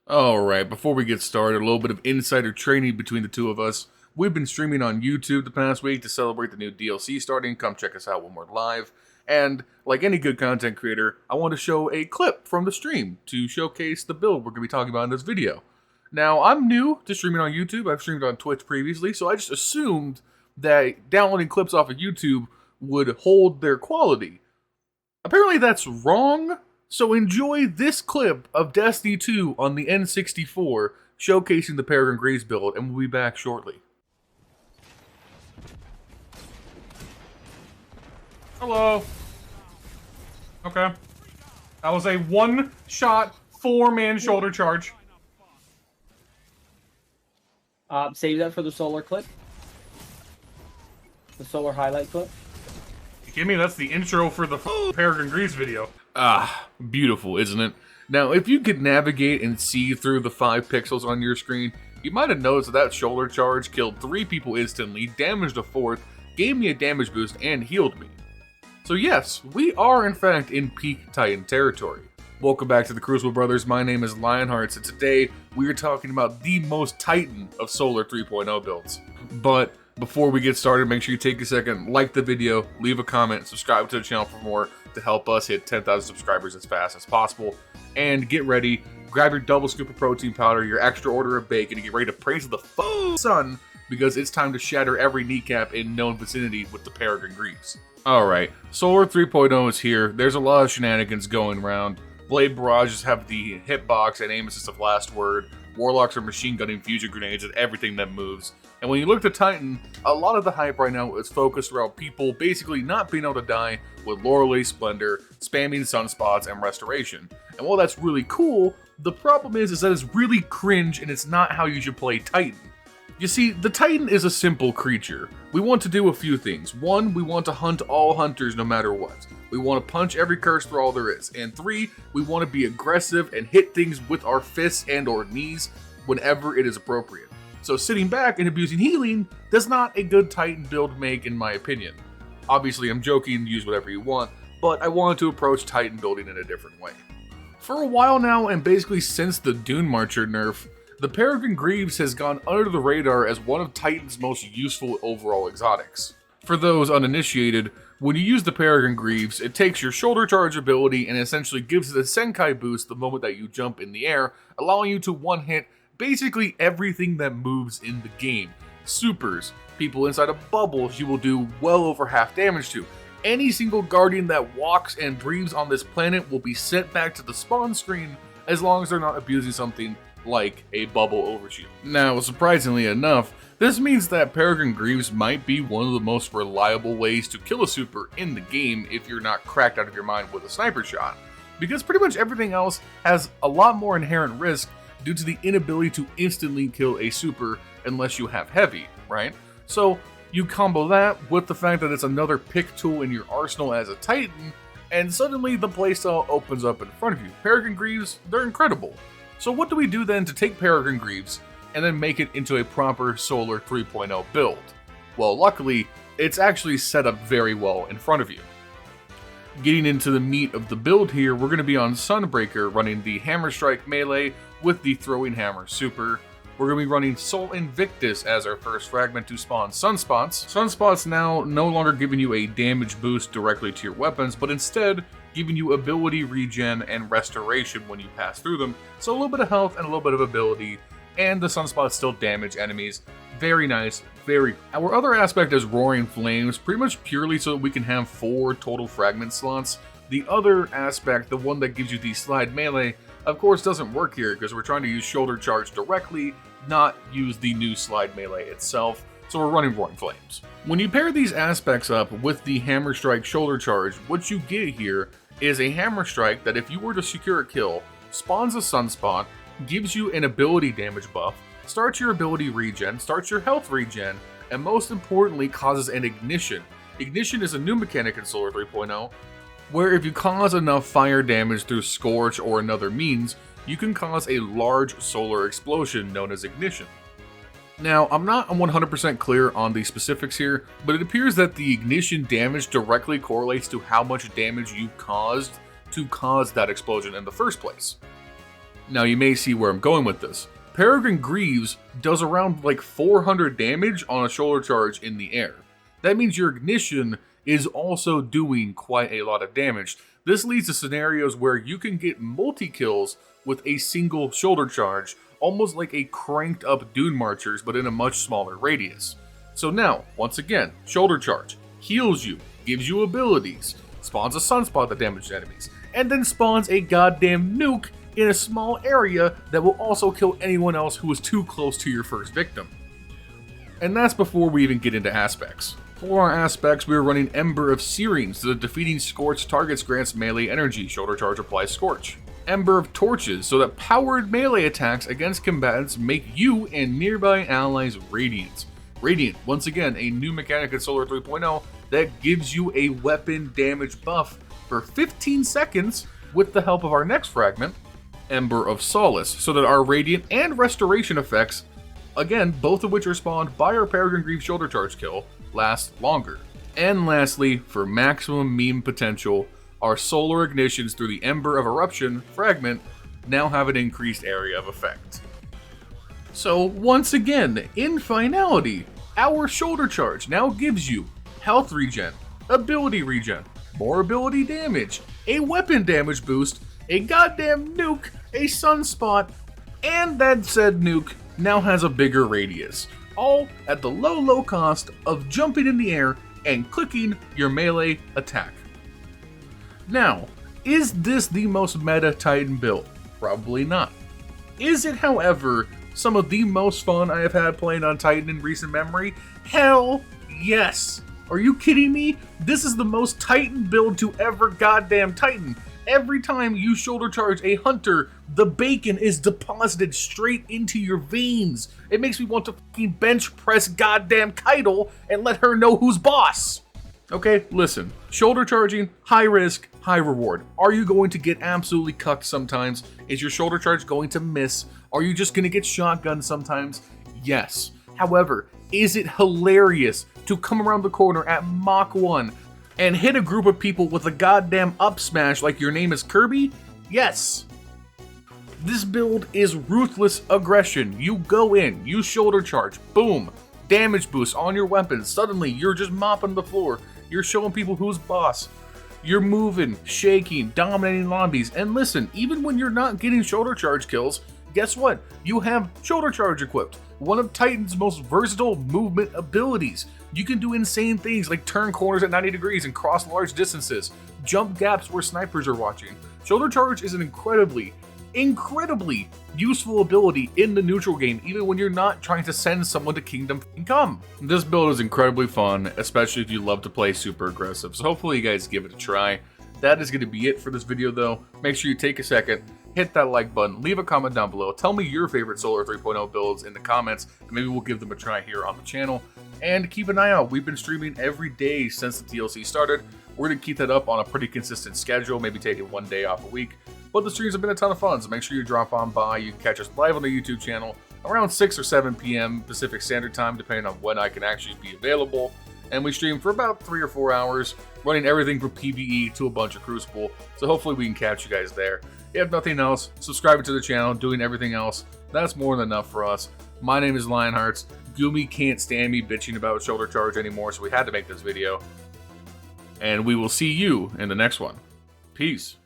Alright, before we get started, a little bit of insider training between the two of us. We've been streaming on YouTube the past week to celebrate the new DLC starting. Come check us out when we're live. And, like any good content creator, I want to show a clip from the stream to showcase the build we're going to be talking about in this video. Now, I'm new to streaming on YouTube. I've streamed on Twitch previously, so I just assumed that downloading clips off of YouTube would hold their quality. Apparently that's wrong. So enjoy this clip of Destiny 2 on the N64 showcasing the Peregrine greaves build, and we'll be back shortly. Hello. Okay. That was a one-shot, four-man shoulder charge. Save that for the solar clip. The solar highlight clip. You kidding me? That's the intro for the Peregrine greaves video. Ah, beautiful, isn't it? Now, if you could navigate and see through the 5 pixels on your screen, you might have noticed that shoulder charge killed 3 people instantly, damaged a 4th, gave me a damage boost, and healed me. So yes, we are in fact in peak Titan territory. Welcome back to the Crucible Brothers. My name is Lionhearts, and today we are talking about the most Titan of Solar 3.0 builds. But before we get started, make sure you take a second, like the video, leave a comment, subscribe to the channel for more to help us hit 10,000 subscribers as fast as possible. And get ready, grab your double scoop of protein powder, your extra order of bacon, and get ready to praise the sun, because it's time to shatter every kneecap in known vicinity with the Peregrine greaves. Alright, Solar 3.0 is here. There's a lot of shenanigans going around. Blade barrages have the hitbox and aim assist of last word. Warlocks are machine gunning fusion grenades at everything that moves. And when you look to Titan, a lot of the hype right now is focused around people basically not being able to die with Lorelei Splendor, spamming sunspots, and restoration. And while that's really cool, the problem is that it's really cringe and it's not how you should play Titan. You see, the Titan is a simple creature. We want to do a few things. 1, we want to hunt all hunters no matter what. We want to punch every curse thrall there is. And 3, we want to be aggressive and hit things with our fists and or knees whenever it is appropriate. So sitting back and abusing healing does not a good Titan build make, in my opinion. Obviously, I'm joking, use whatever you want, but I wanted to approach Titan building in a different way. For a while now, and basically since the Dune Marcher nerf, the Peregrine greaves has gone under the radar as one of Titan's most useful overall exotics. For those uninitiated, when you use the Peregrine greaves, it takes your shoulder charge ability and essentially gives it a Senkai boost the moment that you jump in the air, allowing you to one-hit basically everything that moves in the game. Supers, people inside of bubbles you will do well over half damage to. Any single guardian that walks and breathes on this planet will be sent back to the spawn screen as long as they're not abusing something like a bubble overshield. Now, surprisingly enough, this means that Peregrine greaves might be one of the most reliable ways to kill a super in the game if you're not cracked out of your mind with a sniper shot, because pretty much everything else has a lot more inherent risk due to the inability to instantly kill a super unless you have heavy, right? So you combo that with the fact that it's another pick tool in your arsenal as a Titan, and suddenly the playstyle opens up in front of you. Peregrine greaves, they're incredible. So what do we do then to take Peregrine greaves and then make it into a proper Solar 3.0 build? Well, luckily, it's actually set up very well in front of you. Getting into the meat of the build here, we're going to be on Sunbreaker running the Hammer Strike melee with the Throwing Hammer super. We're going to be running Sol Invictus as our first fragment to spawn Sunspots. Sunspots now no longer giving you a damage boost directly to your weapons, but instead giving you ability regen and restoration when you pass through them. So a little bit of health and a little bit of ability, and the sunspots still damage enemies. Very nice, very. Our other aspect is Roaring Flames, pretty much purely so that we can have 4 total fragment slots. The other aspect, the one that gives you the slide melee, of course doesn't work here because we're trying to use shoulder charge directly, not use the new slide melee itself. So we're running Roaring Flames. When you pair these aspects up with the Hammer Strike shoulder charge, what you get here is a Hammer Strike that if you were to secure a kill, spawns a sunspot, gives you an ability damage buff, starts your ability regen, starts your health regen, and most importantly causes an ignition. Ignition is a new mechanic in Solar 3.0, where if you cause enough fire damage through Scorch or another means, you can cause a large solar explosion known as ignition. Now, I'm not 100% clear on the specifics here, but it appears that the ignition damage directly correlates to how much damage you caused to cause that explosion in the first place. Now you may see where I'm going with this. Peregrine Greaves does around like 400 damage on a shoulder charge in the air. That means your ignition is also doing quite a lot of damage. This leads to scenarios where you can get multi-kills with a single shoulder charge, almost like a cranked up Dune Marchers, but in a much smaller radius. So now, once again, shoulder charge, heals you, gives you abilities, spawns a sunspot that damages enemies, and then spawns a goddamn nuke in a small area that will also kill anyone else who is too close to your first victim. And that's before we even get into aspects. For our aspects, we are running Ember of Searings, so that defeating scorched targets grants melee energy, shoulder charge applies Scorch. Ember of Torches, so that powered melee attacks against combatants make you and nearby allies radiant. Radiant, once again, a new mechanic in Solar 3.0 that gives you a weapon damage buff for 15 seconds with the help of our next fragment, Ember of Solace, so that our Radiant and Restoration effects, again, both of which are spawned by our Peregrine Greaves shoulder charge kill, last longer. And lastly, for maximum meme potential, our Solar Ignitions through the Ember of Eruption fragment now have an increased area of effect. So once again, in finality, our shoulder charge now gives you health regen, ability regen, more ability damage, a weapon damage boost, a goddamn nuke, a sunspot, and that said nuke now has a bigger radius, all at the low cost of jumping in the air and clicking your melee attack. Now, is this the most meta Titan build? Probably not. Is it, however, some of the most fun I have had playing on Titan in recent memory? Hell yes! Are you kidding me? This is the most Titan build to ever goddamn Titan. Every time you shoulder charge a hunter, the bacon is deposited straight into your veins. It makes me want to fucking bench press goddamn Keitel and let her know who's boss. Okay, listen. Shoulder charging, high risk, high reward. Are you going to get absolutely cucked sometimes? Is your shoulder charge going to miss? Are you just going to get shotgunned sometimes? Yes. However, is it hilarious to come around the corner at Mach 1 and hit a group of people with a goddamn up smash like your name is Kirby? Yes. This build is ruthless aggression. You go in, you shoulder charge, boom, damage boost on your weapons. Suddenly, you're just mopping the floor. You're showing people who's boss. You're moving, shaking, dominating lobbies. And listen, even when you're not getting shoulder charge kills, guess what? You have shoulder charge equipped. One of Titan's most versatile movement abilities. You can do insane things like turn corners at 90 degrees and cross large distances, jump gaps where snipers are watching. Shoulder charge is an incredibly useful ability in the neutral game, even when you're not trying to send someone to Kingdom Come. This build is incredibly fun, especially if you love to play super aggressive, so hopefully you guys give it a try. That is going to be it for this video though. Make sure you take a second, hit that like button, leave a comment down below, tell me your favorite Solar 3.0 builds in the comments, and maybe we'll give them a try here on the channel. And keep an eye out, we've been streaming every day since the DLC started. We're going to keep that up on a pretty consistent schedule, maybe taking one day off a week. But the streams have been a ton of fun, so make sure you drop on by. You can catch us live on the YouTube channel around 6 or 7 p.m. Pacific Standard Time, depending on when I can actually be available. And we stream for about 3 or 4 hours, running everything from PvE to a bunch of Crucible. So hopefully we can catch you guys there. If nothing else, subscribing to the channel, doing everything else, that's more than enough for us. My name is Lionhearts. Gumi can't stand me bitching about shoulder charge anymore, so we had to make this video. And we will see you in the next one. Peace.